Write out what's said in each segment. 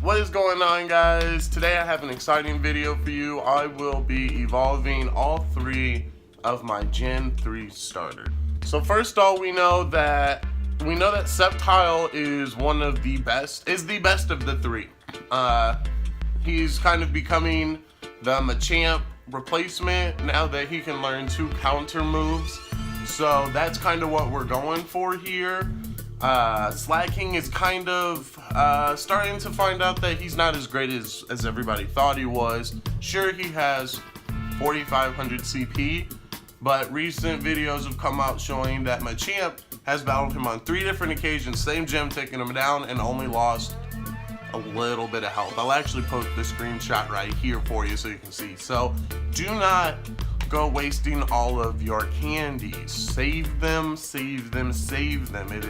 What is going on, guys? Today I have an exciting video for you. I will be evolving all three of my Gen 3 starters. So first all, we know that Sceptile is one of the best, is the best of the three. He's kind of becoming the Machamp replacement now that he can learn 2 counter moves. So that's kind of what we're going for here. Slacking is kind of starting to find out that he's not as great as everybody thought he was. Sure, he has 4,500 CP, but recent videos have come out showing that Machamp has battled him on 3 different occasions, same gym taking him down, and only lost a little bit of health. I'll actually put the screenshot right here for you so you can see. So do not go wasting all of your candies. Save them, save them, save them. It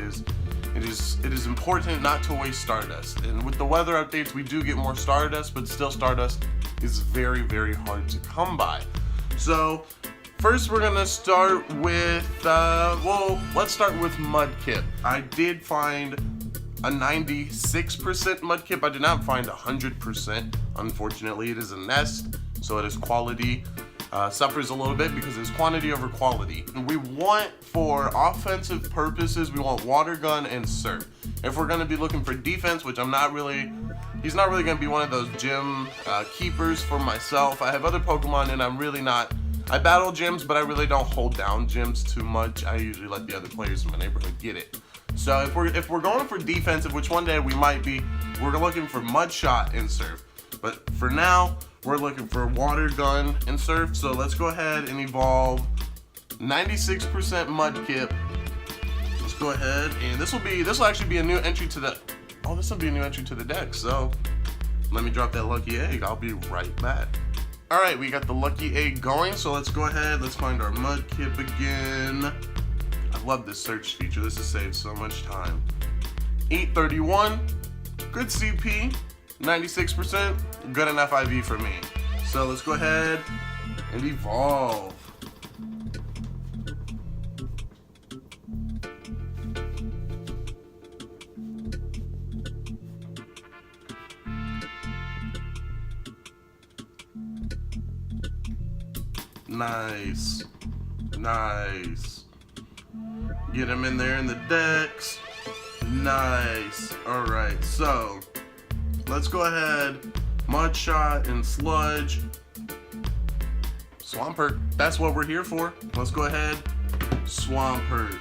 is important not to waste Stardust. And with the weather updates, we do get more Stardust, but still Stardust is very, very hard to come by. So first we're gonna start with, well, let's start with Mudkip. I did find a 96% Mudkip. I did not find 100%. Unfortunately, it is a nest, so it is quality. Suffers a little bit because it's quantity over quality. And we want, for offensive purposes, we want Water Gun and Surf. If we're gonna be looking for defense, which he's not really gonna be one of those gym keepers for myself. I have other Pokemon and I'm really not, I battle gyms, but I really don't hold down gyms too much. I usually let the other players in my neighborhood get it. So if we're going for defensive, which one day we might be, we're looking for Mud Shot and Surf. But for now, we're looking for Water Gun and Surf. So let's go ahead and evolve 96% Mudkip. Let's go ahead, and this will actually be a new entry to the, this will be a new entry to the deck. So let me drop that lucky egg. I'll be right back. All right, we got the lucky egg going. So let's go ahead. Let's find our Mudkip again. I love this search feature. This has saved so much time. 831, good CP, 96%, good enough IV for me. So let's go ahead and evolve. Nice, nice. Get him in there in the decks. Nice. All right, so let's go ahead. Mud Shot and Sludge. Swampert, that's what we're here for. Let's go ahead. Swampert.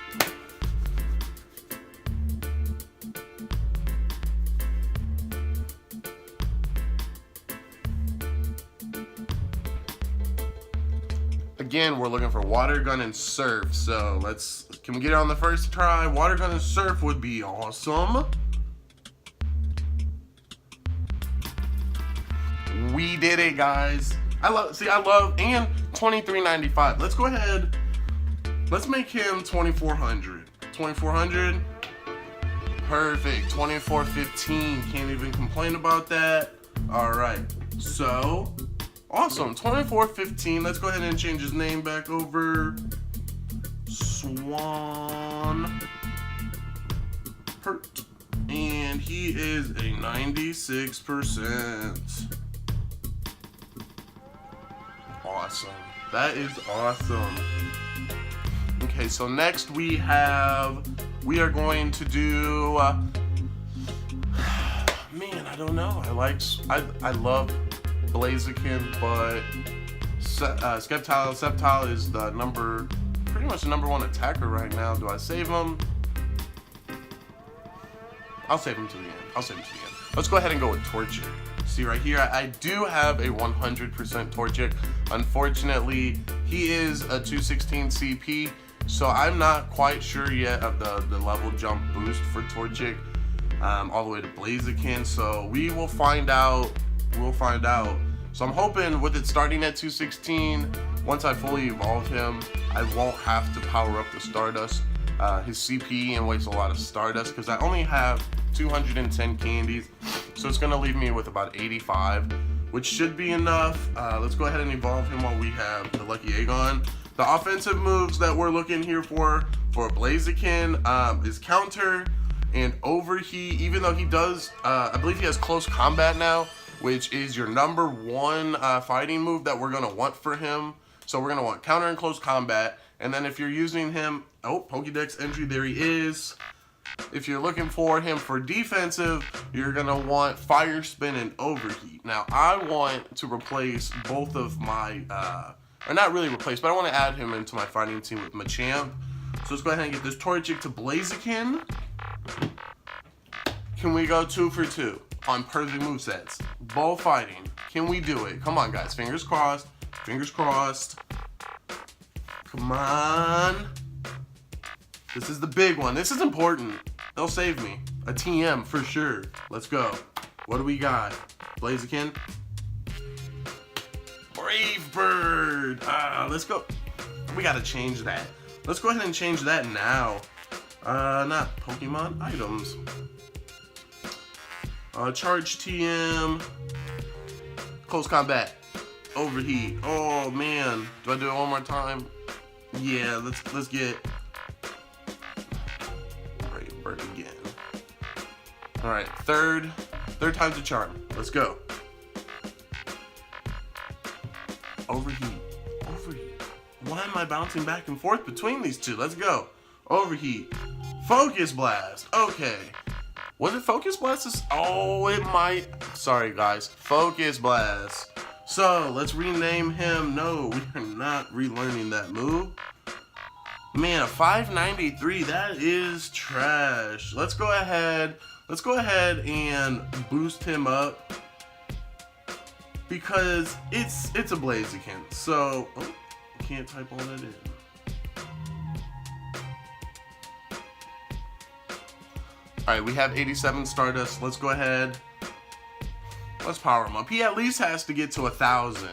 Again, we're looking for Water Gun and Surf. So can we get it on the first try? Water Gun and Surf would be awesome. We did it, guys. I love, and 2395. Let's go ahead. Let's make him 2400. 2400. Perfect. 2415. Can't even complain about that. All right. So awesome. 2415. Let's go ahead and change his name back over. Swan Hurt. And he is a 96%. Awesome. That is awesome. Okay, so next we are going to do, man, I don't know. I love Blaziken, but Sceptile is pretty much the number 1 attacker right now. Do I save him? I'll save him to the end. Let's go ahead and go with Torchic. See right here, I do have a 100% Torchic. Unfortunately, he is a 216 CP, so I'm not quite sure yet of the level jump boost for Torchic all the way to Blaziken. So we will find out. So I'm hoping with it starting at 216, once I fully evolve him, I won't have to power up the Stardust, his CP, and waste a lot of Stardust, because I only have 210 candies, so it's going to leave me with about 85, which should be enough. Let's go ahead and evolve him while we have the lucky egg on. The offensive moves that we're looking here for Blaziken is counter, And Overheat, even though he does, I believe he has close combat now, which is your #1 fighting move that we're gonna want for him. So we're gonna want counter and close combat. And then if you're using him, oh, Pokédex entry, there he is. If you're looking for him for defensive, you're gonna want Fire Spin and Overheat. Now, I want to replace both of my, or not really replace, but I want to add him into my fighting team with Machamp. So let's go ahead and get this Torchic to Blaziken. Can we go 2 for 2 on perfect movesets? Both fighting. Can we do it? Come on, guys. Fingers crossed. Fingers crossed. Come on. This is the big one. This is important. They'll save me. A TM for sure. Let's go. What do we got? Blaziken. Brave Bird. Let's go. We gotta change that. Let's go ahead and change that now. Not Pokemon items. Charge TM. Close combat. Overheat. Oh man. Do I do it one more time? Yeah, let's get Brave Bird again. Alright, third time's a charm. Let's go. Overheat. Overheat. Why am I bouncing back and forth between these two? Let's go. Overheat. Focus Blast. Okay. Was it Focus Blast? Oh, it might. Sorry, guys. Focus Blast. So, let's rename him. No, we are not relearning that move. Man, a 593. That is trash. Let's go ahead and boost him up. Because it's a Blaziken. So, oh, can't type all that in. Alright, we have 87 Stardust. Let's go ahead. Let's power him up. He at least has to get to 1,000.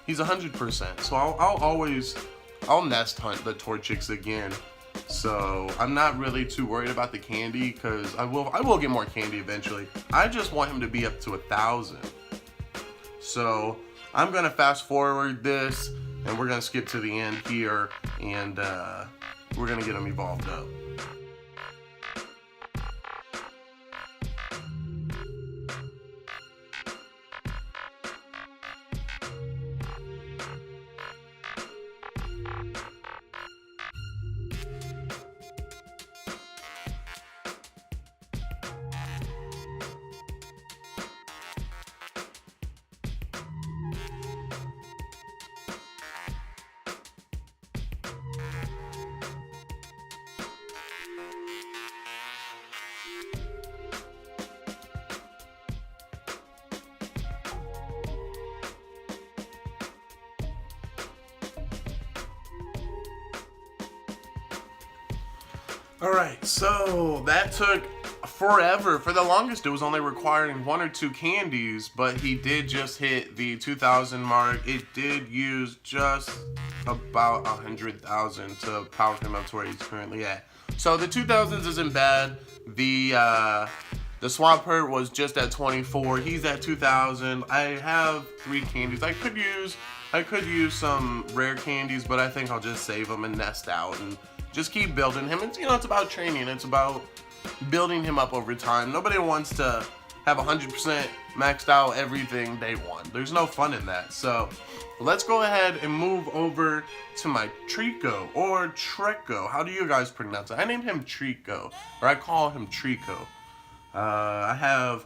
He's 100%. So I'll nest hunt the Torchics again. So I'm not really too worried about the candy because I will get more candy eventually. I just want him to be up to 1,000. So I'm gonna fast forward this and we're gonna skip to the end here and we're gonna get him evolved up. Alright, so that took forever. For the longest, it was only requiring 1 or 2 candies, but he did just hit the 2,000 mark. It did use just about 100,000 to power him up to where he's currently at. So the 2,000s isn't bad. The Swampert was just at 24. He's at 2,000. I have 3 candies. I could use some rare candies, but I think I'll just save them and nest out and just keep building him. It's, it's about training. It's about building him up over time. Nobody wants to have 100% maxed out everything day one. There's no fun in that. So let's go ahead and move over to my Trico or Treco. How do you guys pronounce it? I named him Trico, or I call him Trico. I have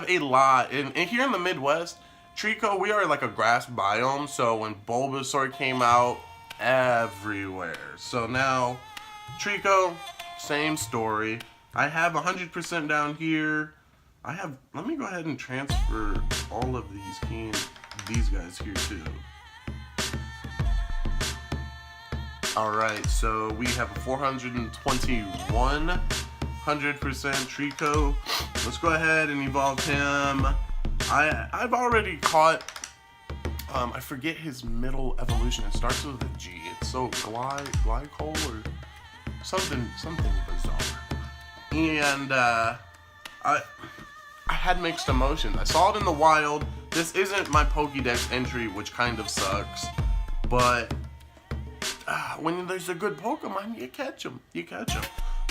a lot. And here in the Midwest, Trico, we are like a grass biome. So when Bulbasaur came out, everywhere. So now Trico, same story. I have 100% down here. Let me go ahead and transfer all of these guys here too. Alright, so we have a 421 100% Trico. Let's go ahead and evolve him. I've already caught I forget his middle evolution. It starts with a G. It's so glycol or something bizarre. And I had mixed emotions. I saw it in the wild. This isn't my Pokédex entry, which kind of sucks. But when there's a good Pokemon, you catch them.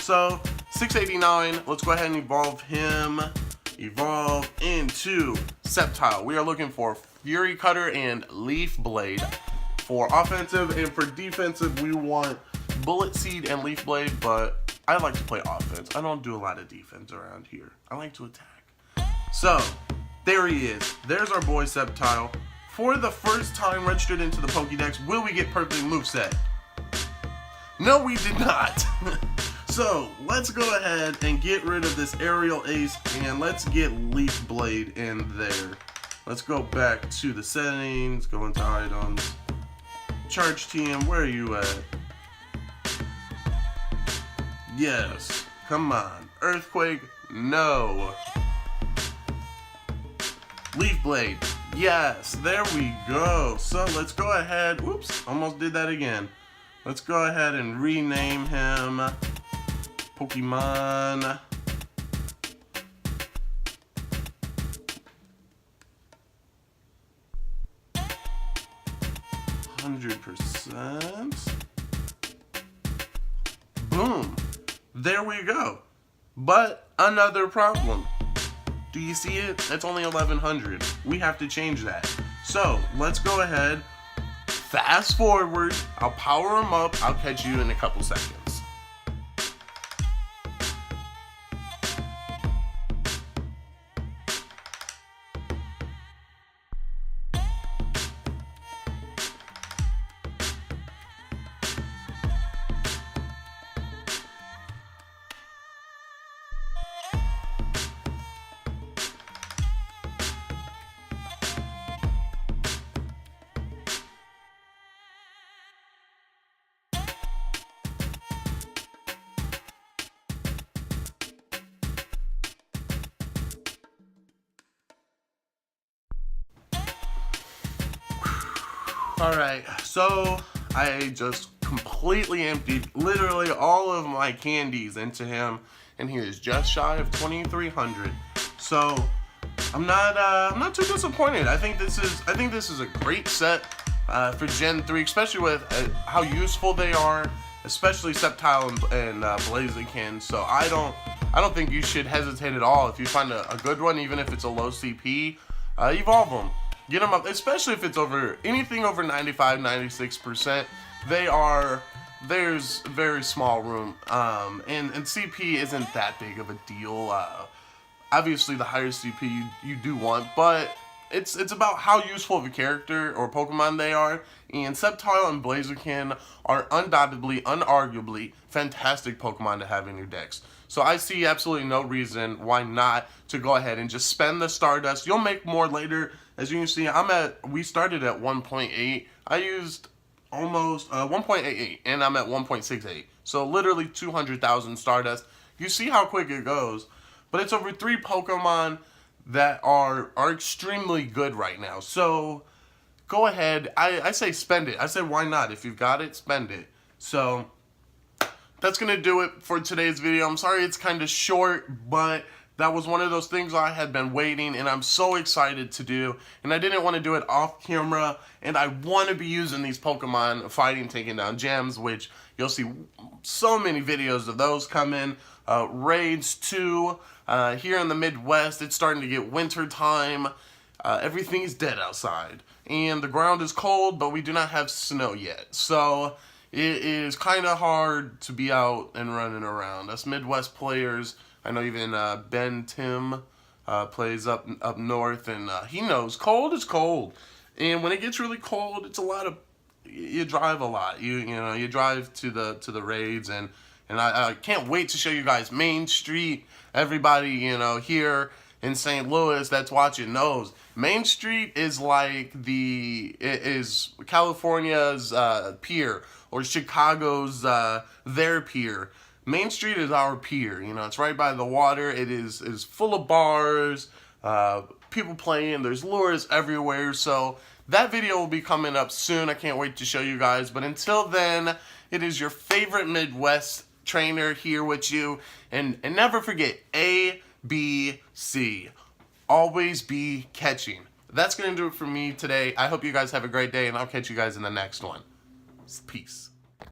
So 689, let's go ahead and evolve him. Evolve into Sceptile. We are looking for Fury Cutter and Leaf Blade. For offensive, and for defensive, we want Bullet Seed and Leaf Blade, but I like to play offense. I don't do a lot of defense around here. I like to attack. So, there he is. There's our boy Sceptile. For the first time registered into the Pokédex, will we get perfect moveset? No, we did not. So, let's go ahead and get rid of this Aerial Ace, and let's get Leaf Blade in there. Let's go back to the settings, go into items. Charge TM, where are you at? Yes, come on. Earthquake, no. Leaf Blade, yes, there we go. So let's go ahead, whoops, almost did that again. Let's go ahead and rename him Pokemon 100%. Boom. There we go. But another problem. Do you see it? That's only 1100. We have to change that. So let's go ahead. Fast forward. I'll power him up. I'll catch you in a couple seconds. Alright, so I just completely emptied literally all of my candies into him, and he is just shy of 2,300. So I'm not too disappointed. I think this is a great set for Gen 3, especially with how useful they are, especially Sceptile and Blaziken. So I don't think you should hesitate at all if you find a good one, even if it's a low CP. Evolve them. Get them up, especially if it's anything over 95, 96%. There's very small room, and CP isn't that big of a deal. Obviously, the higher CP you do want, but it's about how useful of a character or Pokemon they are. And Sceptile and Blaziken are undoubtedly, unarguably fantastic Pokemon to have in your decks. So I see absolutely no reason why not to go ahead and just spend the Stardust. You'll make more later. As you can see, we started at 1.8. I used almost 1.88, and I'm at 1.68. So literally 200,000 Stardust. You see how quick it goes. But it's over 3 Pokemon that are extremely good right now. So go ahead. I say spend it. I say why not? If you've got it, spend it. So that's going to do it for today's video. I'm sorry it's kind of short, but that was one of those things I had been waiting, and I'm so excited to do. And I didn't want to do it off camera, and I want to be using these Pokemon fighting, taking down gems, which you'll see so many videos of those coming. Raids too. Here in the Midwest, it's starting to get winter time. Everything's dead outside, and the ground is cold, but we do not have snow yet. So it is kind of hard to be out and running around. Us Midwest players, I know even Ben Tim plays up north, and he knows cold is cold. And when it gets really cold, it's you drive a lot. You drive to the raids, and I can't wait to show you guys Main Street. Everybody, here in St. Louis that's watching knows Main Street is like it is California's pier, or Chicago's their pier. Main Street is our pier. It's right by the water. It is full of bars, people playing. There's lures everywhere. So that video will be coming up soon. I can't wait to show you guys. But until then, it is your favorite Midwest trainer here with you. And never forget, A, B, C. Always be catching. That's going to do it for me today. I hope you guys have a great day, and I'll catch you guys in the next one. Peace.